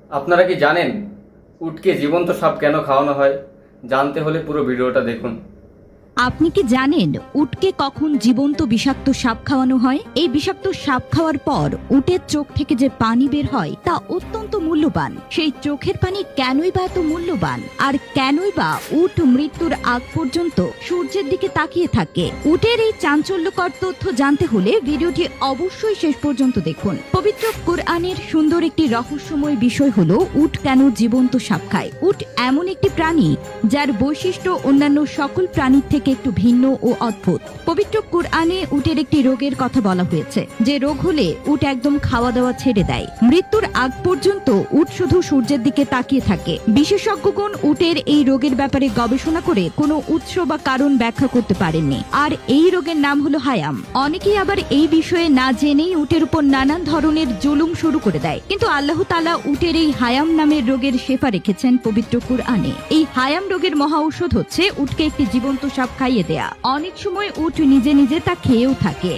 আপনারা কি জানেন উটকে জীবন্ত সাপ কেন খাওয়ানো হয়? জানতে হলে পুরো ভিডিওটা দেখুন। আপনি কি জানেন উটকে কখন জীবন্ত বিষাক্ত সাপ খাওয়ানো হয়? এই বিষাক্ত সাপ খাওয়ার পর উটের চোখ থেকে যে পানি বের হয় তা অত্যন্ত মূল্যবান। সেই চোখের পানি কেনই বা এত মূল্যবান, আর কেনই বা উট মৃত্যুর আগ পর্যন্ত সূর্যের দিকে তাকিয়ে থাকে? উটের এই চাঞ্চল্যকর তথ্য জানতে হলে ভিডিওটি অবশ্যই শেষ পর্যন্ত দেখুন। পবিত্র কোরআনের সুন্দর একটি রহস্যময় বিষয় হলো উট কেন জীবন্ত সাপ খায়। উট এমন একটি প্রাণী যার বৈশিষ্ট্য অন্যান্য সকল প্রাণীর থেকে একটু ভিন্ন ও অদ্ভুত। পবিত্র কোরআনে উটের একটি রোগের কথা বলা হয়েছে, যে রোগ হলে উট একদম খাওয়া দাওয়া ছেড়ে দেয়। মৃত্যুর আগ পর্যন্ত উট শুধু সূর্যের দিকে তাকিয়ে থাকে। বিশেষজ্ঞগণ উটের এই রোগের ব্যাপারে গবেষণা করে কোনো উৎস বা কারণ ব্যাখ্যা করতে পারেননি। আর এই রোগের নাম হলো হায়াম। অনেকেই আবার এই বিষয়ে না জেনেই উটের উপর নানান ধরনের জুলুম শুরু করে দেয়, কিন্তু আল্লাহ তাআলা উটের এই হায়াম নামের রোগের শেফা রেখেছেন পবিত্র কোরআনে। এই হায়াম রোগের মহা ঔষধ হচ্ছে উটকে একটি জীবন্ত সাপ খাইয়ে দেয়া। অনেক সময় উট নিজে নিজে তা খেয়েও থাকে।